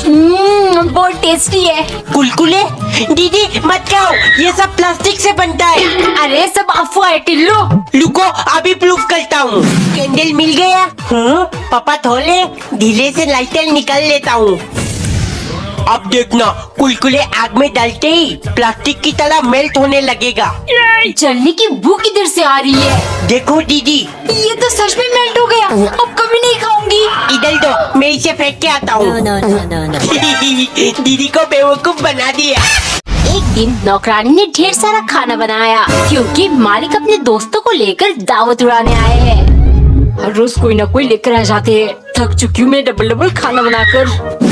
बहुत टेस्टी है। कुलकुले दीदी मत खाओ, ये सब प्लास्टिक से बनता है। अरे सब अफवाह है टिल्लू। रुको अभी प्रूफ करता हूँ। कैंडल मिल गया। पापा थोले ढीले से लाइटर निकाल लेता हूँ। अब देखना कुलकुले आग में डालते ही प्लास्टिक की तरह मेल्ट होने लगेगा। जलने की बू किधर से आ रही है? देखो दीदी, ये तो सच में मेल्ट हो गया। अब कभी नहीं खाऊंगी। इधर दो, मैं इसे फेंक के आता हूँ। दीदी को बेवकूफ बना दिया। एक दिन नौकरानी ने ढेर सारा खाना बनाया क्योंकि मालिक अपने दोस्तों को लेकर दावत उड़ाने आए हैं। हर रोज कोई न कोई लेकर आ जाते हैं। थक चुकी हूँ मैं डबल डबल खाना बनाकर।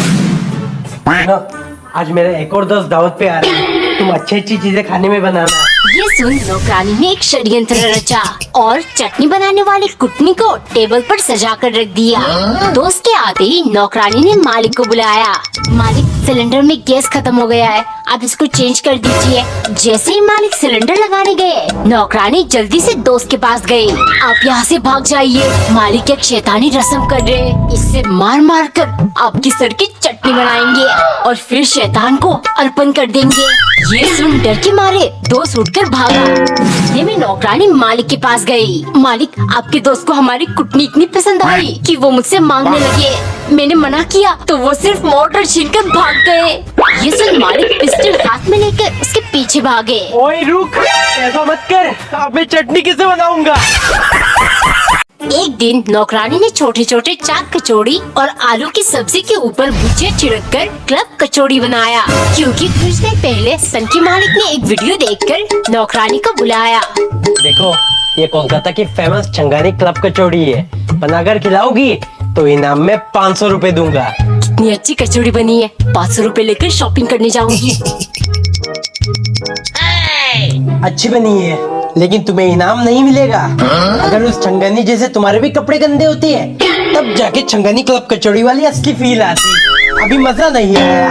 आज मेरा एक और दोस्त दावत पे आ रहा है, तुम अच्छी अच्छी चीजें खाने में बनाना। ये सुन नौकरानी ने एक षड्यंत्र रचा और चटनी बनाने वाली कुटनी को टेबल पर सजा कर रख दिया। दोस्त के आते ही नौकरानी ने मालिक को बुलाया। मालिक, सिलेंडर में गैस खत्म हो गया है, आप इसको चेंज कर दीजिए। जैसे ही मालिक सिलेंडर लगाने गए, नौकरानी जल्दी से दोस्त के पास गई। आप यहाँ से भाग जाइए, मालिक एक शैतानी रस्म कर रहे हैं। इससे मार मार कर आपकी सर की चटनी बनाएंगे और फिर शैतान को अर्पण कर देंगे। ये सुन डर के मारे दोस्त उठकर भागा। इतने में नौकरानी मालिक के पास गई। मालिक, आपके दोस्त को हमारी कुटनी इतनी पसंद आई कि वो मुझसे मांगने लगे। मैंने मना किया तो वो सिर्फ मोटर छीनकर भाग गए। ये सुन मालिक पिस्टल हाथ में लेकर उसके पीछे भागे। ओए रुक, ऐसा मत कर, अब मैं चटनी कैसे बनाऊंगा? एक दिन नौकरानी ने छोटे छोटे चाट कचौड़ी और आलू की सब्जी के ऊपर भुजिया छिड़क कर क्लब कचौड़ी बनाया क्योंकि कुछ दिन पहले सनकी मालिक ने एक वीडियो देखकर नौकरानी को बुलाया। देखो, ये कोलकाता की फेमस छंगानी क्लब कचौड़ी है, बनाकर खिलाओगी तो इनाम में 500 रुपए दूंगा। कितनी अच्छी कचौड़ी बनी है, 500 रुपए लेकर शॉपिंग करने जाऊंगी। अच्छी बनी है, लेकिन तुम्हें इनाम नहीं मिलेगा। अगर उस छंगानी जैसे तुम्हारे भी कपड़े गंदे होते हैं, तब जाके छंगानी क्लब कचौड़ी वाली असली फील आती। अभी मजा नहीं आया।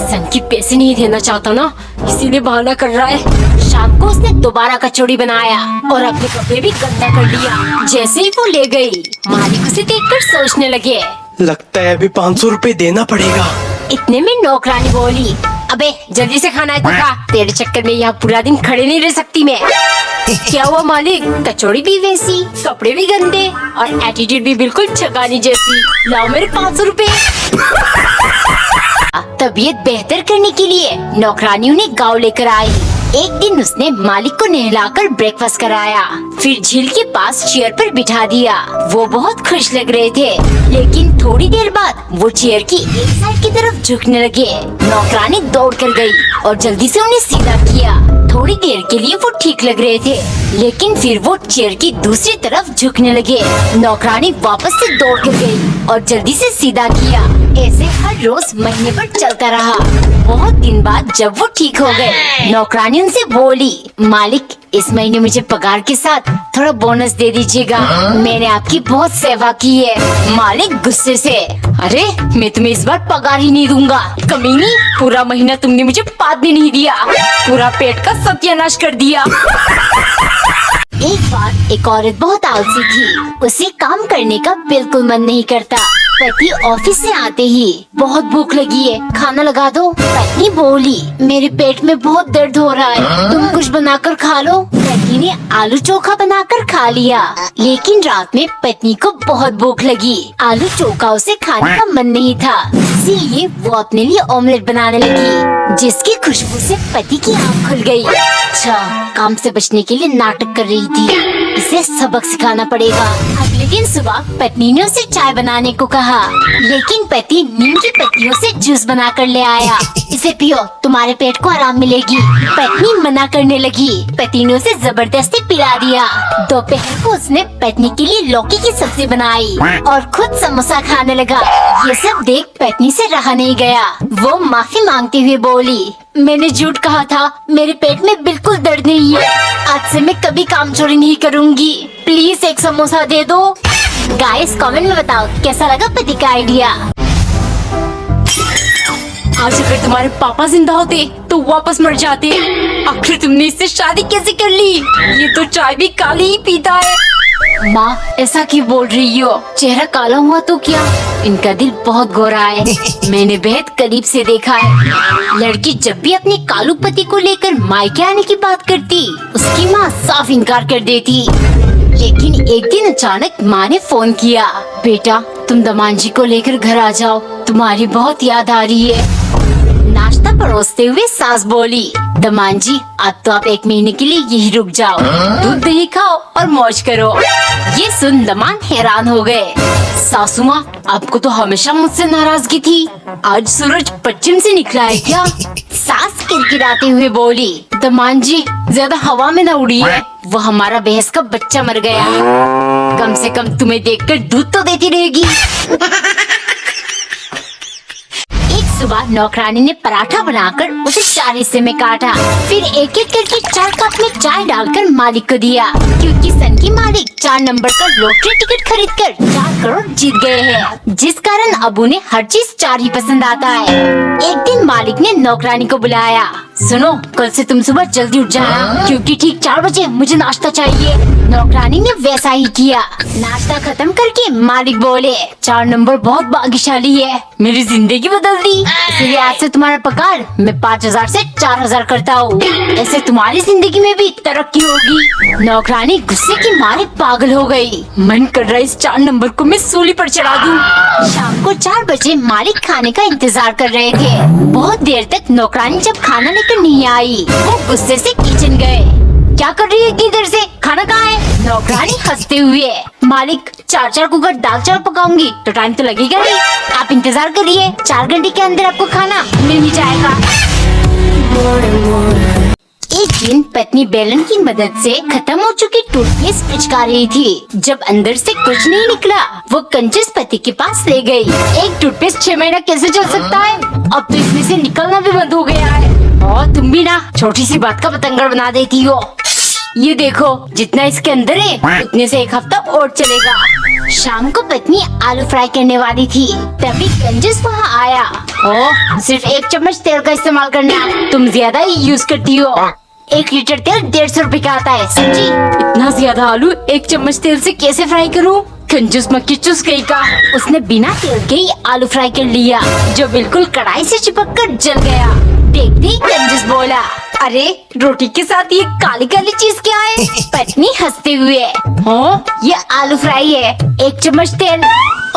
सनकी पैसे नहीं देना चाहता ना, इसीलिए बहाना कर रहा है। शाम को उसने दोबारा कचौड़ी बनाया और अपने कपड़े भी गंदा कर लिया। जैसे ही वो ले गई, मालिक उसे देखकर सोचने लगे। लगता है अभी 500 रुपए देना पड़ेगा। इतने में नौकरानी बोली, अबे जल्दी से खाना है तो खा, तेरे चक्कर में यहाँ पूरा दिन खड़े नहीं रह सकती मैं। क्या हुआ मालिक, कचौड़ी भी वैसी, कपड़े भी गंदे और एटीट्यूड भी बिल्कुल छगानी जैसी। लाओ मेरे 500 रुपए। तबीयत बेहतर करने के लिए नौकरानी उन्हें गाँव लेकर आई। एक दिन उसने मालिक को नहलाकर ब्रेकफास्ट कराया, फिर झील के पास चेयर पर बिठा दिया। वो बहुत खुश लग रहे थे, लेकिन थोड़ी देर बाद वो चेयर की एक साइड की तरफ झुकने लगे। नौकरानी दौड़ कर गई और जल्दी से उन्हें सीधा किया। थोड़ी देर के लिए वो ठीक लग रहे थे, लेकिन फिर वो चेयर की दूसरी तरफ झुकने लगे। नौकरानी वापस से दौड़ कर गई और जल्दी से सीधा किया। ऐसे हर रोज महीने भर चलता रहा। बहुत दिन बाद जब वो ठीक हो गए, नौकरानी उनसे बोली, मालिक इस महीने मुझे पगार के साथ थोड़ा बोनस दे दीजिएगा, मैंने आपकी बहुत सेवा की है। मालिक गुस्से से, अरे मैं तुम्हें इस बार पगार ही नहीं दूंगा, कमीनी, पूरा महीना तुमने मुझे पाद भी नहीं दिया, पूरा पेट का सत्यानाश कर दिया। एक बार एक औरत बहुत आलसी थी, उसे काम करने का बिल्कुल मन नहीं करता। पति ऑफिस से आते ही, बहुत भूख लगी है, खाना लगा दो। पत्नी बोली, मेरे पेट में बहुत दर्द हो रहा है, तुम कुछ बनाकर खा लो। पति ने आलू चोखा बनाकर खा लिया, लेकिन रात में पत्नी को बहुत भूख लगी। आलू चोखा उसे खाने का मन नहीं था, इसीलिए वो अपने लिए ऑमलेट बनाने लगी, जिसकी खुशबू से पति की आँख खुल गई। अच्छा, काम से बचने के लिए नाटक कर रही थी, इसे सबक सिखाना पड़ेगा। अगले दिन सुबह पत्नी ने उसे चाय बनाने को कहा, लेकिन पति नीम की पत्तियों से जूस बना कर ले आया। इसे पियो, तुम्हारे पेट को आराम मिलेगी। पत्नी मना करने लगी, पति ने उसे जबरदस्ती पिला दिया। दोपहर को उसने पत्नी के लिए लौकी की सब्जी बनाई और खुद समोसा खाने लगा। ये सब देख पत्नी से रहा नहीं गया, वो माफी मांगते हुए बोली, मैंने झूठ कहा था, मेरे पेट में बिल्कुल दर्द नहीं है, आज से मैं कभी काम चोरी नहीं करूँगी, प्लीज एक समोसा दे दो। गाइस कमेंट में बताओ कैसा लगा पति का आइडिया। आज अगर तुम्हारे पापा जिंदा होते तो वापस मर जाते। आखिर तुमने इससे शादी कैसे कर ली? ये तो चाय भी काली ही पीता है। माँ ऐसा क्यों बोल रही हो? चेहरा काला हुआ तो क्या? इनका दिल बहुत गोरा है। मैंने बेहद करीब से देखा है। लड़की जब भी अपने कालू पति को लेकर मायके आने की बात करती, उसकी माँ साफ इनकार कर देती। लेकिन एक दिन अचानक माँ ने फोन किया, बेटा तुम दमान जी को लेकर घर आ जाओ, तुम्हारी बहुत याद आ रही है। नाश्ता परोसते हुए सास बोली, दमान जी अब तो आप 1 महीने के लिए यही रुक जाओ, दूध दही खाओ और मौज करो। ये सुन दमान हैरान हो गए। सासू माँ आपको तो हमेशा मुझसे नाराजगी थी, आज सूरज पश्चिम से निकला है क्या? सास किरकिराते हुए बोली, दमान जी ज्यादा हवा में न उड़िए, वो हमारा भैंस का बच्चा मर गया, कम से कम तुम्हें देखकर दूध तो देती रहेगी। सुबह नौकरानी ने पराठा बनाकर उसे 4 हिस्से में काटा, फिर एक एक करके 4 कप में चाय डालकर मालिक को दिया, क्योंकि सन की मालिक 4 नंबर का लॉटरी टिकट खरीदकर 4 करोड़ जीत गए हैं, जिस कारण अब उन्हें हर चीज 4 ही पसंद आता है। एक दिन मालिक ने नौकरानी को बुलाया, सुनो कल से तुम सुबह जल्दी उठ जाना, क्योंकि ठीक 4 बजे मुझे नाश्ता चाहिए। नौकरानी ने वैसा ही किया। नाश्ता खत्म करके मालिक बोले, 4 नंबर बहुत भाग्यशाली है, मेरी जिंदगी बदल दी, इसलिए आज से तुम्हारा पगार मैं 5000 से 4000 करता हूँ, ऐसे तुम्हारी जिंदगी में भी तरक्की होगी। नौकरानी गुस्से की मारे पागल हो गई। मन कर रहा है इस 4 नंबर को मैं सूली पर चढ़ा दूँ। शाम को 4 बजे मालिक खाने का इंतजार कर रहे थे। बहुत देर तक नौकरानी जब खाना लेकर नहीं आई, वो गुस्से से किचन गए। क्या कर रही है इतनी देर से, खाना कहाँ है? नौकरानी हंसते हुए, मालिक 4 कुकर दाल चावल पकाऊंगी तो टाइम तो लगेगा ही, आप इंतजार करिए, 4 घंटे के अंदर आपको खाना मिल ही जाएगा। एक दिन पत्नी बेलन की मदद से खत्म हो चुकी टूथपेस्ट पिचका रही थी। जब अंदर से कुछ नहीं निकला, वो कंजूस पति के पास ले गई। एक टूथपेस्ट 6 महीना कैसे चल सकता है? अब तो इसमें से निकलना भी बंद हो गया है। और तुम भी ना छोटी सी बात का पतंगड़ बना देती हो। ये देखो जितना इसके अंदर है उतने से 1 हफ्ता और चलेगा। शाम को पत्नी आलू फ्राई करने वाली थी, तभी कंजूस वहाँ आया। ओ, सिर्फ 1 चम्मच तेल का इस्तेमाल करना, तुम ज्यादा ही यूज करती हो। 1 लीटर तेल 150 रुपए का आता है, समझी? इतना ज्यादा आलू 1 चम्मच तेल से कैसे फ्राई करूँ? कंजूस मक्खी चुस गई का। उसने बिना तेल के ही आलू फ्राई कर लिया, जो बिल्कुल कढ़ाई से चिपक कर जल गया। देखते ही कंजूस बोला, अरे रोटी के साथ ये काली काली चीज क्या है? पत्नी हंसते हुए, हो ये आलू फ्राई है, 1 चम्मच तेल।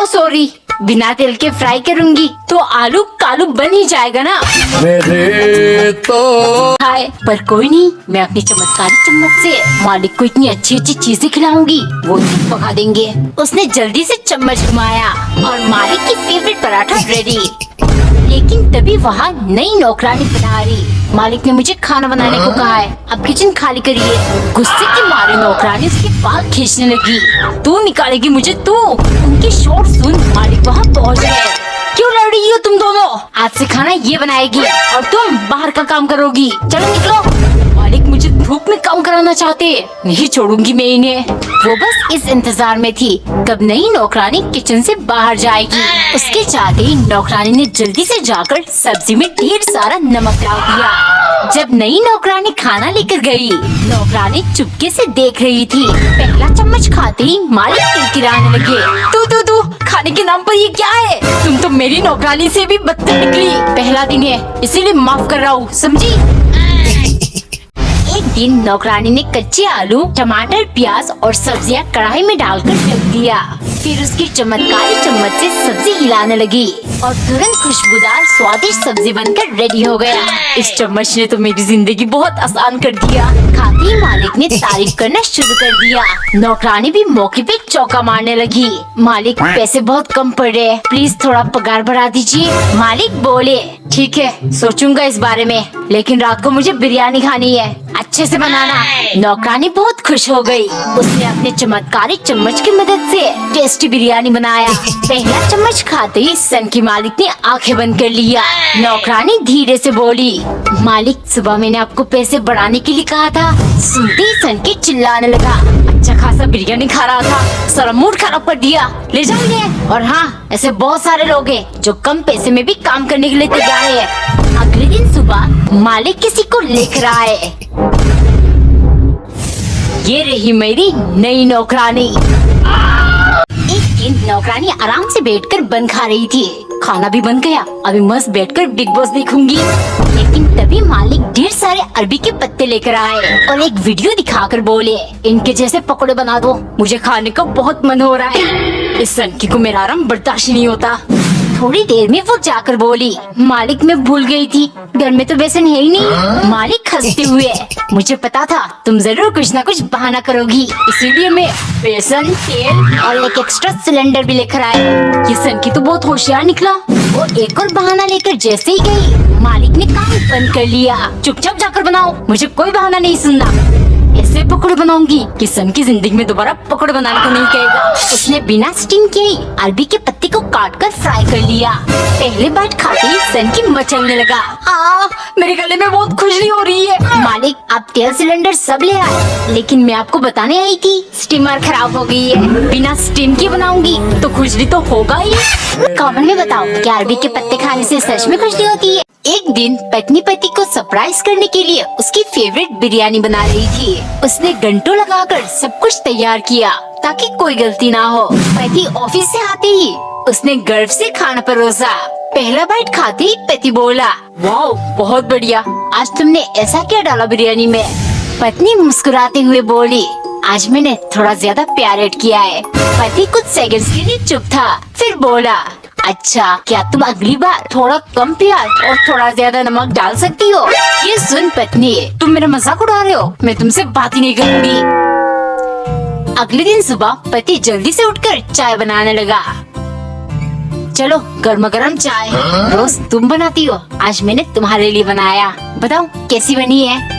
ओ सॉरी, बिना तेल के फ्राई करूंगी तो आलू कालू बन ही जाएगा ना। मेरे तो हाय, पर कोई नहीं, मैं अपनी चमत्कारी चम्मच से मालिक को इतनी अच्छी अच्छी चीजें खिलाऊंगी, वो दूध पका देंगे। उसने जल्दी से चम्मच घुमाया और मालिक की फेवरेट पराठा रेडी। लेकिन तभी वहाँ नई नौकरानी बना रही। मालिक ने मुझे खाना बनाने को कहा है, अब किचन खाली करिए। गुस्से के मारे नौकरानी उसके बाल खींचने लगी। तू निकालेगी मुझे तू? उनकी शोर सुन मालिक वहाँ पहुँच गए। क्यों लड़ रही हो तुम दोनों? आज से खाना ये बनाएगी और तुम बाहर का काम करोगी। चलो निकलो। मालिक मुझे धूप में काम कराना चाहते, नहीं छोड़ूंगी मैं इन्हें। वो बस इस इंतजार में थी कब नई नौकरानी किचन से बाहर जाएगी। उसके चाहते ही नौकरानी ने जल्दी से जाकर सब्जी में ढेर सारा नमक डाल दिया। जब नई नौकरानी खाना लेकर गई, नौकरानी चुपके से देख रही थी। पहला चम्मच खाते ही मालिक किरकिराने लगे। तू खाने के नाम पर ये क्या है? तुम तो मेरी नौकरानी से भी बदतर निकली। पहला दिन है इसीलिए माफ कर रहा हूँ, समझी? एक दिन नौकरानी ने कच्चे आलू, टमाटर, प्याज और सब्जियां कढ़ाई में डालकर रख दिया। फिर उसकी चमत्कारी चम्मच से सब्जी हिलाने लगी और तुरंत खुशबूदार स्वादिष्ट सब्जी बनकर रेडी हो गया। इस चम्मच ने तो मेरी जिंदगी बहुत आसान कर दिया। खाते ही मालिक ने तारीफ करना शुरू कर दिया। नौकरानी भी मौके पे चौका मारने लगी। मालिक पैसे बहुत कम पड़ रहे हैं, प्लीज थोड़ा पगार बढ़ा दीजिए। मालिक बोले, ठीक है सोचूंगा इस बारे में, लेकिन रात को मुझे बिरयानी खानी है, अच्छे से बनाना। नौकरानी बहुत खुश हो गई। उसने अपने चमत्कारी चम्मच की मदद से टेस्टी बिरयानी बनाया। पहला चम्मच खाते ही सन की मालिक ने आंखें बंद कर लिया। नौकरानी धीरे से बोली, मालिक सुबह मैंने आपको पैसे बढ़ाने के लिए कहा था। सुनते ही सन के चिल्लाने लगा, अच्छा खासा बिरयानी खा रहा था, सारा मूड खराब कर दिया, ले जाओगे। और हाँ, ऐसे बहुत सारे लोग हैं जो कम पैसे में भी काम करने के लिए तैयार है। अगले दिन सुबह मालिक किसी को लेकर आए। ये रही मेरी नई नौकरानी। लेकिन नौकरानी आराम से बैठकर बन खा रही थी। खाना भी बन गया, अभी मस्त बैठकर बिग बॉस देखूंगी। लेकिन तभी मालिक ढेर सारे अरबी के पत्ते लेकर आए और एक वीडियो दिखाकर बोले, इनके जैसे पकौड़े बना दो, मुझे खाने का बहुत मन हो रहा है। इस सनकी को मेरा आराम बर्दाश्त ही नहीं होता। थोड़ी देर में वो जाकर बोली, मालिक मैं भूल गई थी, घर में तो बेसन है ही नहीं। मालिक हंसते हुए, मुझे पता था तुम जरूर कुछ ना कुछ बहाना करोगी, इसीलिए मैं बेसन, तेल और एक एक्स्ट्रा सिलेंडर भी लेकर आए। ये सनकी तो बहुत होशियार निकला। वो एक और बहाना लेकर जैसे ही गई, मालिक ने काम बंद कर लिया। चुपचाप जाकर बनाओ, मुझे कोई बहाना नहीं सुनना। ऐसे पकौड़े बनाऊंगी कि सन की जिंदगी में दोबारा पकौड़े बनाने को नहीं कहेगा। उसने बिना स्टीम के ही अरबी के पत्ते को काट कर फ्राई कर लिया। पहले बाइट खाते ही सन की मचलने लगा। मेरे गले में बहुत खुजली हो रही है। मालिक आप तेल सिलेंडर सब ले आए, लेकिन मैं आपको बताने आई थी स्टीमर खराब हो गई है। बिना स्टीम के बनाऊंगी तो खुजली तो होगा ही। कमेंट में बताओ क्या अरबी के पत्ते खाने से सच में खुजली होती है। एक दिन पत्नी पति को सरप्राइज करने के लिए उसकी फेवरेट बिरयानी बना रही थी। उसने घंटों लगाकर सब कुछ तैयार किया ताकि कोई गलती ना हो। पति ऑफिस से आते ही उसने गर्व से खाना परोसा। पहला बाइट खाते ही पति बोला, वाओ बहुत बढ़िया, आज तुमने ऐसा क्या डाला बिरयानी में। पत्नी मुस्कुराते हुए बोली, आज मैंने थोड़ा ज्यादा प्यार ऐड किया है। पति कुछ सेकंड्स के लिए चुप था, फिर बोला, अच्छा क्या तुम अगली बार थोड़ा कम प्याज और थोड़ा ज्यादा नमक डाल सकती हो। ये सुन पत्नी, तुम मेरा मजाक उड़ा रहे हो, मैं तुमसे बात ही नहीं करूंगी। अगले दिन सुबह पति जल्दी से उठकर चाय बनाने लगा। चलो गर्मा गर्म चाय, रोज तुम बनाती हो, आज मैंने तुम्हारे लिए बनाया, बताओ कैसी बनी है।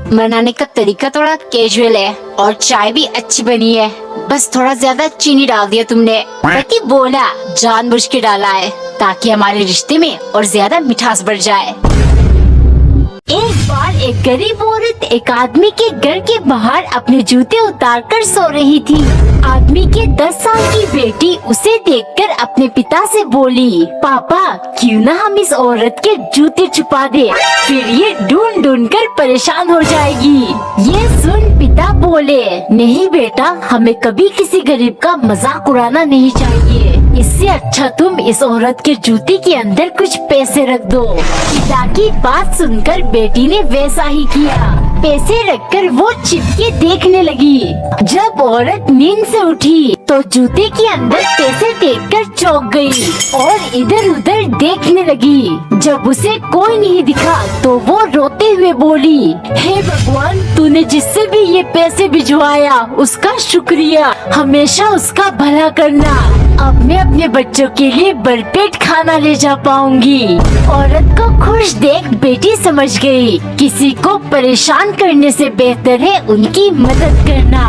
बनाने का तरीका थोड़ा कैजुअल है और चाय भी अच्छी बनी है, बस थोड़ा ज्यादा चीनी डाल दिया तुमने। पति बोला, जानबूझ के डाला है ताकि हमारे रिश्ते में और ज्यादा मिठास बढ़ जाए। एक बार एक गरीब औरत एक आदमी के घर के बाहर अपने जूते उतारकर सो रही थी। आदमी के 10 साल की बेटी उसे देखकर अपने पिता से बोली, पापा क्यों ना हम इस औरत के जूते छुपा दे, फिर ये ढूंढ ढूंढ कर परेशान हो जाएगी। ये सुन पिता बोले, नहीं बेटा, हमें कभी किसी गरीब का मजाक उड़ाना नहीं चाहिए, इससे अच्छा तुम इस औरत के जूते के अंदर कुछ पैसे रख दो। पिता की बात सुनकर बेटी ने वैसा ही किया। पैसे रखकर वो छिपके देखने लगी। जब औरत नींद से उठी तो जूते के अंदर पैसे देखकर चौंक गई और इधर उधर देखने लगी। जब उसे कोई नहीं दिखा तो वो रोते हुए बोली, हे भगवान, तूने जिससे भी ये पैसे भिजवाया उसका शुक्रिया, हमेशा उसका भला करना। अब मैं अपने बच्चों के लिए भरपेट खाना ले जा पाऊंगी। औरत को खुश देख बेटी समझ गई, किसी को परेशान करने से बेहतर है उनकी मदद करना।